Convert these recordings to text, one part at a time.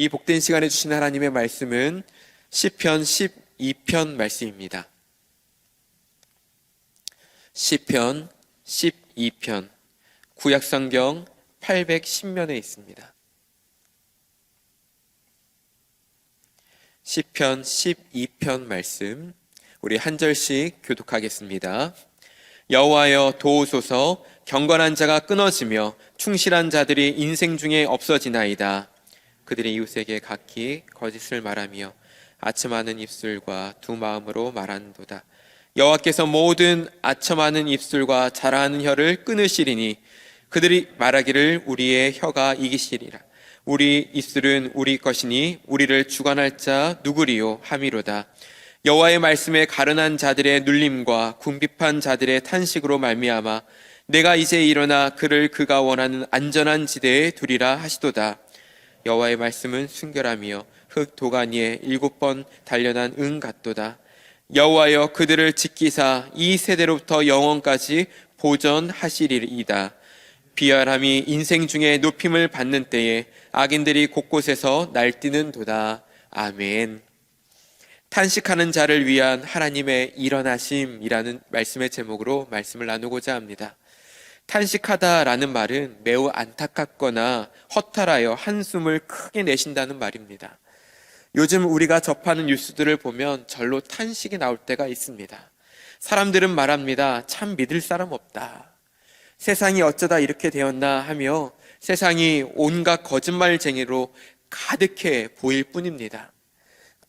이 복된 시간에 주신 하나님의 말씀은 시편 12편 말씀입니다. 시편 12편, 구약성경 810면에 있습니다. 시편 12편 말씀, 우리 한 절씩 교독하겠습니다. 여호와여 도우소서. 경건한 자가 끊어지며 충실한 자들이 인생 중에 없어지나이다. 그들의 이웃에게 각기 거짓을 말하며 아첨하는 입술과 두 마음으로 말한도다. 여호와께서 모든 아첨하는 입술과 자라하는 혀를 끊으시리니 그들이 말하기를 우리의 혀가 이기시리라. 우리 입술은 우리 것이니 우리를 주관할 자 누구리요 함이로다. 여호와의 말씀에 가련한 자들의 눌림과 궁핍한 자들의 탄식으로 말미암아 내가 이제 일어나 그를 그가 원하는 안전한 지대에 두리라 하시도다. 여호와의 말씀은 순결하며 흙 도가니에 7번 단련한 은 같도다. 여호와여 그들을 지키사 이 세대로부터 영원까지 보전하시리이다. 비열함이 인생 중에 높임을 받는 때에 악인들이 곳곳에서 날뛰는도다. 아멘. 탄식하는 자를 위한 하나님의 일어나심이라는 말씀의 제목으로 말씀을 나누고자 합니다. 탄식하다라는 말은 매우 안타깝거나 허탈하여 한숨을 크게 내쉰다는 말입니다. 요즘 우리가 접하는 뉴스들을 보면 절로 탄식이 나올 때가 있습니다. 사람들은 말합니다. 참 믿을 사람 없다. 세상이 어쩌다 이렇게 되었나 하며 세상이 온갖 거짓말쟁이로 가득해 보일 뿐입니다.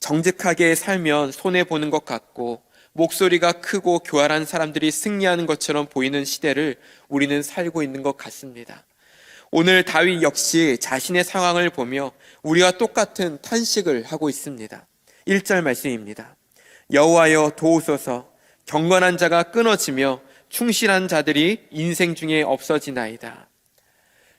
정직하게 살면 손해보는 것 같고 목소리가 크고 교활한 사람들이 승리하는 것처럼 보이는 시대를 우리는 살고 있는 것 같습니다. 오늘 다윗 역시 자신의 상황을 보며 우리와 똑같은 탄식을 하고 있습니다. 1절 말씀입니다. 여호와여 도우소서. 경건한 자가 끊어지며 충실한 자들이 인생 중에 없어지나이다.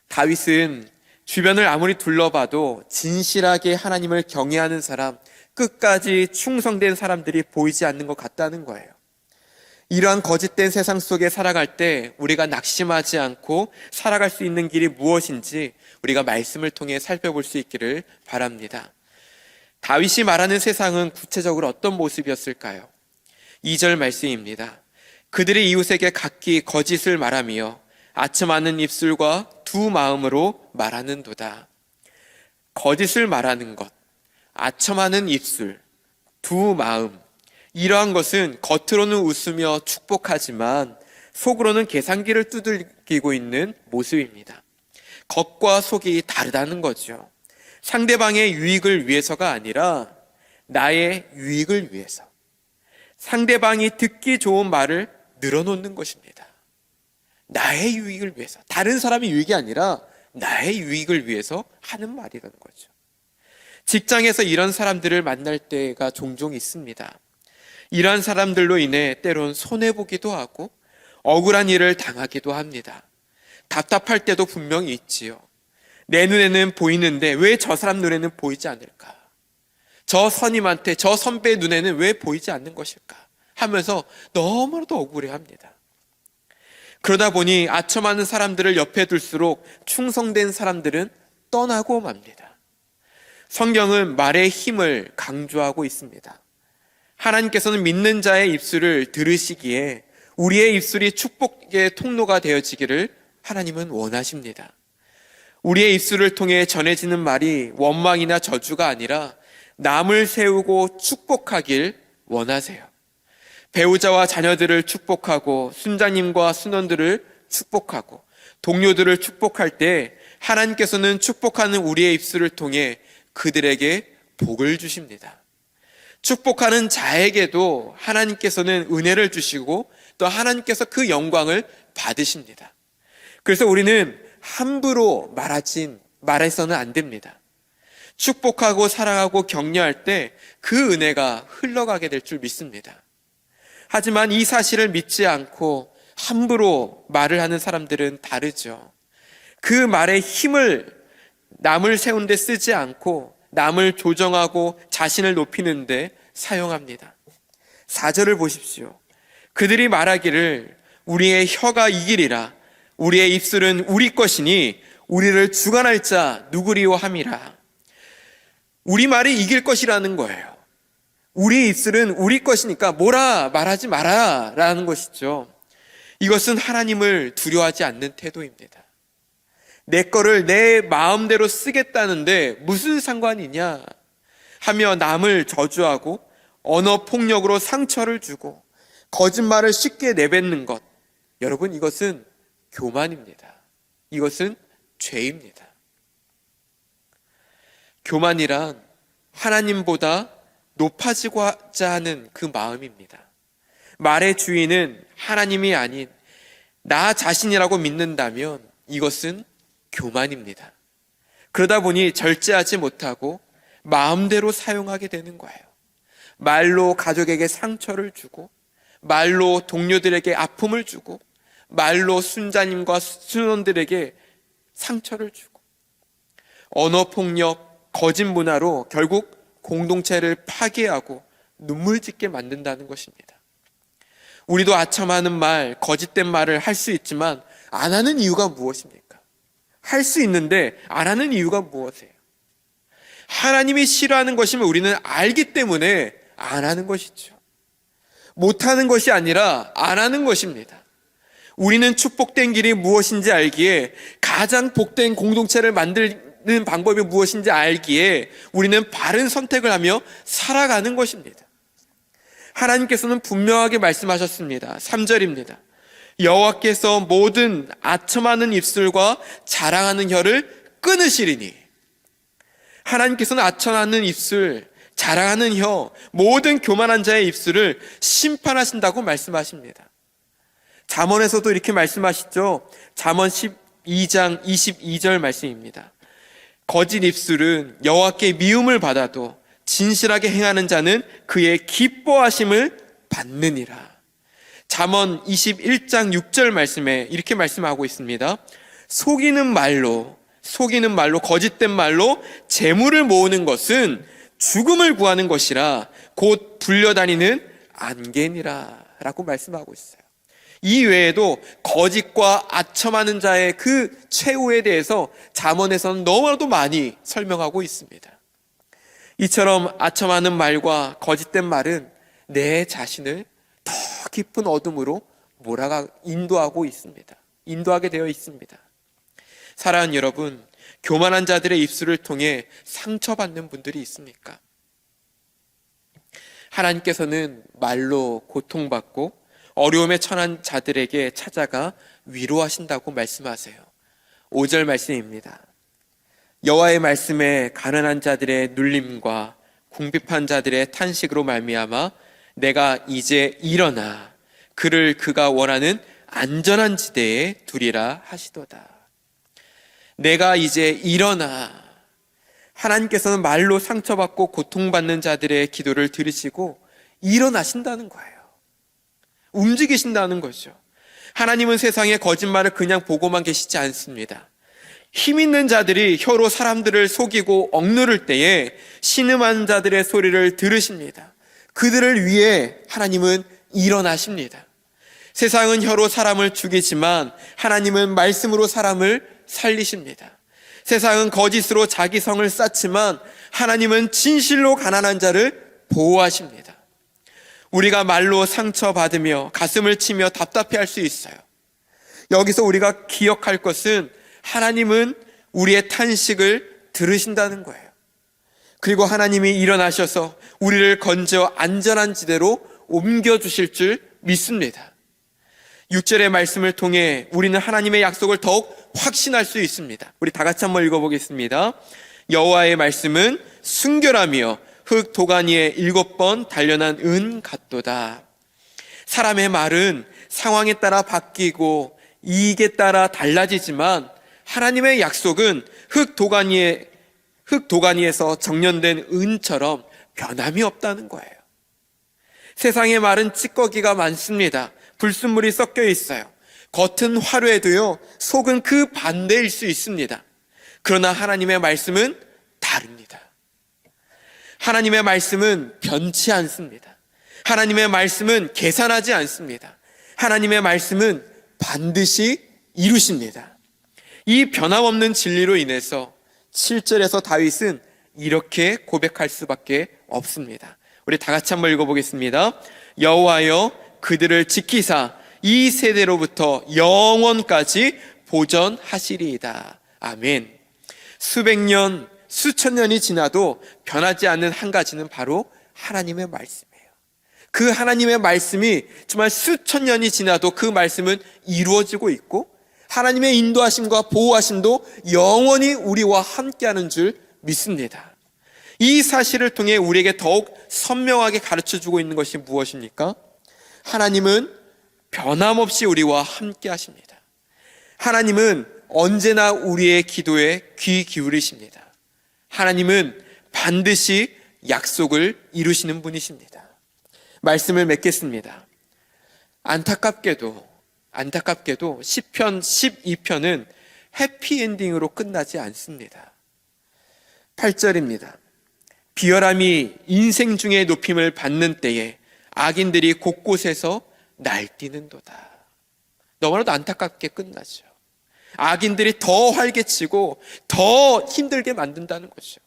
다윗은 주변을 아무리 둘러봐도 진실하게 하나님을 경외하는 사람, 끝까지 충성된 사람들이 보이지 않는 것 같다는 거예요. 이러한 거짓된 세상 속에 살아갈 때 우리가 낙심하지 않고 살아갈 수 있는 길이 무엇인지 우리가 말씀을 통해 살펴볼 수 있기를 바랍니다. 다윗이 말하는 세상은 구체적으로 어떤 모습이었을까요? 2절 말씀입니다. 그들의 이웃에게 각기 거짓을 말하며 아첨하는 입술과 두 마음으로 말하는도다. 거짓을 말하는 것, 아첨하는 입술, 두 마음, 이러한 것은 겉으로는 웃으며 축복하지만 속으로는 계산기를 두들기고 있는 모습입니다. 겉과 속이 다르다는 거죠. 상대방의 유익을 위해서가 아니라 나의 유익을 위해서, 상대방이 듣기 좋은 말을 늘어놓는 것입니다. 나의 유익을 위해서, 다른 사람의 유익이 아니라 나의 유익을 위해서 하는 말이라는 거죠. 직장에서 이런 사람들을 만날 때가 종종 있습니다. 이러한 사람들로 인해 때론 손해보기도 하고 억울한 일을 당하기도 합니다. 답답할 때도 분명히 있지요. 내 눈에는 보이는데 왜 저 사람 눈에는 보이지 않을까? 저 선임한테, 저 선배의 눈에는 왜 보이지 않는 것일까? 하면서 너무나도 억울해합니다. 그러다 보니 아첨하는 사람들을 옆에 둘수록 충성된 사람들은 떠나고 맙니다. 성경은 말의 힘을 강조하고 있습니다. 하나님께서는 믿는 자의 입술을 들으시기에 우리의 입술이 축복의 통로가 되어지기를 하나님은 원하십니다. 우리의 입술을 통해 전해지는 말이 원망이나 저주가 아니라 남을 세우고 축복하길 원하세요. 배우자와 자녀들을 축복하고 순자님과 순원들을 축복하고 동료들을 축복할 때 하나님께서는 축복하는 우리의 입술을 통해 그들에게 복을 주십니다. 축복하는 자에게도 하나님께서는 은혜를 주시고 또 하나님께서 그 영광을 받으십니다. 그래서 우리는 함부로 말해서는 안 됩니다. 축복하고 사랑하고 격려할 때 그 은혜가 흘러가게 될 줄 믿습니다. 하지만 이 사실을 믿지 않고 함부로 말을 하는 사람들은 다르죠. 그 말의 힘을 남을 세운 데 쓰지 않고 남을 조정하고 자신을 높이는 데 사용합니다. 4절을 보십시오. 그들이 말하기를 우리의 혀가 이기리라. 우리의 입술은 우리 것이니 우리를 주관할 자 누구리요 함이라. 우리 말이 이길 것이라는 거예요. 우리 입술은 우리 것이니까 뭐라 말하지 마라 라는 것이죠. 이것은 하나님을 두려워하지 않는 태도입니다. 내 거를 내 마음대로 쓰겠다는데 무슨 상관이냐 하며 남을 저주하고 언어 폭력으로 상처를 주고 거짓말을 쉽게 내뱉는 것, 여러분, 이것은 교만입니다. 이것은 죄입니다. 교만이란 하나님보다 높아지고자 하는 그 마음입니다. 말의 주인은 하나님이 아닌 나 자신이라고 믿는다면 이것은 교만입니다. 그러다 보니 절제하지 못하고 마음대로 사용하게 되는 거예요. 말로 가족에게 상처를 주고, 말로 동료들에게 아픔을 주고, 말로 순자님과 순원들에게 상처를 주고, 언어폭력, 거짓 문화로 결국 공동체를 파괴하고 눈물 짓게 만든다는 것입니다. 우리도 아첨하는 말, 거짓된 말을 할 수 있지만 안 하는 이유가 무엇입니까? 할 수 있는데 안 하는 이유가 무엇이에요? 하나님이 싫어하는 것임을 우리는 알기 때문에 안 하는 것이죠. 못하는 것이 아니라 안 하는 것입니다. 우리는 축복된 길이 무엇인지 알기에, 가장 복된 공동체를 만드는 방법이 무엇인지 알기에 우리는 바른 선택을 하며 살아가는 것입니다. 하나님께서는 분명하게 말씀하셨습니다. 3절입니다. 여호와께서 모든 아첨하는 입술과 자랑하는 혀를 끊으시리니. 하나님께서는 아첨하는 입술, 자랑하는 혀, 모든 교만한 자의 입술을 심판하신다고 말씀하십니다. 잠언에서도 이렇게 말씀하시죠. 잠언 12장 22절 말씀입니다. 거짓 입술은 여호와께 미움을 받아도 진실하게 행하는 자는 그의 기뻐하심을 받느니라. 잠언 21장 6절 말씀에 이렇게 말씀하고 있습니다. 속이는 말로 거짓된 말로 재물을 모으는 것은 죽음을 구하는 것이라 곧 불려다니는 안개니라 라고 말씀하고 있어요. 이 외에도 거짓과 아첨하는 자의 그 최후에 대해서 잠언에서는 너무나도 많이 설명하고 있습니다. 이처럼 아첨하는 말과 거짓된 말은 내 자신을 더 깊은 어둠으로 인도하게 되어 있습니다. 사랑하는 여러분, 교만한 자들의 입술을 통해 상처받는 분들이 있습니까? 하나님께서는 말로 고통받고 어려움에 처한 자들에게 찾아가 위로하신다고 말씀하세요. 5절 말씀입니다. 여호와의 말씀에 가난한 자들의 눌림과 궁핍한 자들의 탄식으로 말미암아 내가 이제 일어나 그를 그가 원하는 안전한 지대에 두리라 하시도다. 내가 이제 일어나. 하나님께서는 말로 상처받고 고통받는 자들의 기도를 들으시고 일어나신다는 거예요. 움직이신다는 거죠. 하나님은 세상의 거짓말을 그냥 보고만 계시지 않습니다. 힘 있는 자들이 혀로 사람들을 속이고 억누를 때에 신음한 자들의 소리를 들으십니다. 그들을 위해 하나님은 일어나십니다. 세상은 혀로 사람을 죽이지만 하나님은 말씀으로 사람을 살리십니다. 세상은 거짓으로 자기 성을 쌓지만 하나님은 진실로 가난한 자를 보호하십니다. 우리가 말로 상처받으며 가슴을 치며 답답해할 수 있어요. 여기서 우리가 기억할 것은 하나님은 우리의 탄식을 들으신다는 거예요. 그리고 하나님이 일어나셔서 우리를 건져 안전한 지대로 옮겨주실 줄 믿습니다. 6절의 말씀을 통해 우리는 하나님의 약속을 더욱 확신할 수 있습니다. 우리 다 같이 한번 읽어보겠습니다. 여호와의 말씀은 순결하며 흙 도가니에 7번 단련한 은 같도다. 사람의 말은 상황에 따라 바뀌고 이익에 따라 달라지지만 하나님의 약속은 흙 도가니에서 정련된 은처럼 변함이 없다는 거예요. 세상의 말은 찌꺼기가 많습니다. 불순물이 섞여 있어요. 겉은 화려해도요, 속은 그 반대일 수 있습니다. 그러나 하나님의 말씀은 다릅니다. 하나님의 말씀은 변치 않습니다. 하나님의 말씀은 계산하지 않습니다. 하나님의 말씀은 반드시 이루십니다. 이 변함없는 진리로 인해서 7절에서 다윗은 이렇게 고백할 수밖에 없습니다. 우리 다 같이 한번 읽어보겠습니다. 여호와여 그들을 지키사 이 세대로부터 영원까지 보전하시리이다. 아멘. 수백 년, 수천 년이 지나도 변하지 않는 한 가지는 바로 하나님의 말씀이에요. 그 하나님의 말씀이 정말 수천 년이 지나도 그 말씀은 이루어지고 있고 하나님의 인도하심과 보호하심도 영원히 우리와 함께하는 줄 믿습니다. 이 사실을 통해 우리에게 더욱 선명하게 가르쳐주고 있는 것이 무엇입니까? 하나님은 변함없이 우리와 함께 하십니다. 하나님은 언제나 우리의 기도에 귀 기울이십니다. 하나님은 반드시 약속을 이루시는 분이십니다. 말씀을 맺겠습니다. 안타깝게도 시편 12편은 해피엔딩으로 끝나지 않습니다. 8절입니다. 비열함이 인생 중에 높임을 받는 때에 악인들이 곳곳에서 날뛰는도다. 너무나도 안타깝게 끝나죠. 악인들이 더 활개치고 더 힘들게 만든다는 거죠.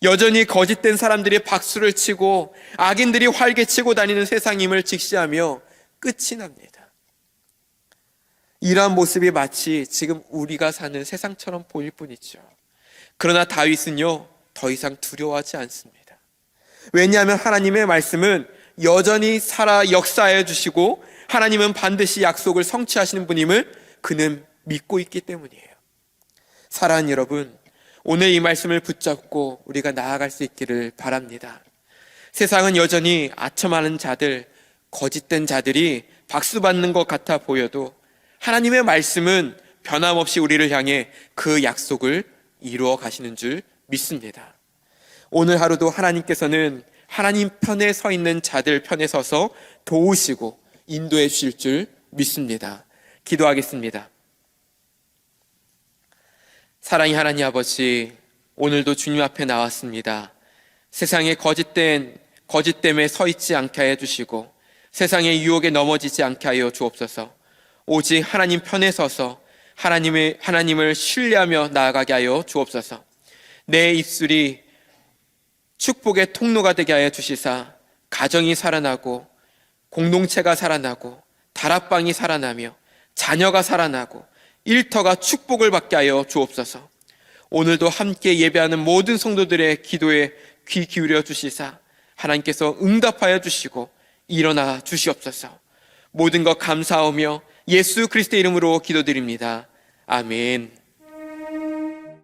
여전히 거짓된 사람들이 박수를 치고 악인들이 활개치고 다니는 세상임을 직시하며 끝이 납니다. 이러한 모습이 마치 지금 우리가 사는 세상처럼 보일 뿐이죠. 그러나 다윗은요, 더 이상 두려워하지 않습니다. 왜냐하면 하나님의 말씀은 여전히 살아 역사해 주시고 하나님은 반드시 약속을 성취하시는 분임을 그는 믿고 있기 때문이에요. 사랑하는 여러분, 오늘 이 말씀을 붙잡고 우리가 나아갈 수 있기를 바랍니다. 세상은 여전히 아첨하는 자들, 거짓된 자들이 박수 받는 것 같아 보여도 하나님의 말씀은 변함없이 우리를 향해 그 약속을 이루어 가시는 줄 믿습니다. 오늘 하루도 하나님께서는 하나님 편에 서 있는 자들 편에 서서 도우시고 인도해 주실 줄 믿습니다. 기도하겠습니다. 사랑의 하나님 아버지, 오늘도 주님 앞에 나왔습니다. 세상에 거짓됨에 서 있지 않게 해 주시고 세상의 유혹에 넘어지지 않게 하여 주옵소서. 오직 하나님 편에 서서 하나님을 신뢰하며 나아가게 하여 주옵소서. 내 입술이 축복의 통로가 되게 하여 주시사 가정이 살아나고 공동체가 살아나고 다락방이 살아나며 자녀가 살아나고 일터가 축복을 받게 하여 주옵소서. 오늘도 함께 예배하는 모든 성도들의 기도에 귀 기울여 주시사 하나님께서 응답하여 주시고 일어나 주시옵소서. 모든 것 감사하며 예수 그리스도의 이름으로 기도드립니다. 아멘.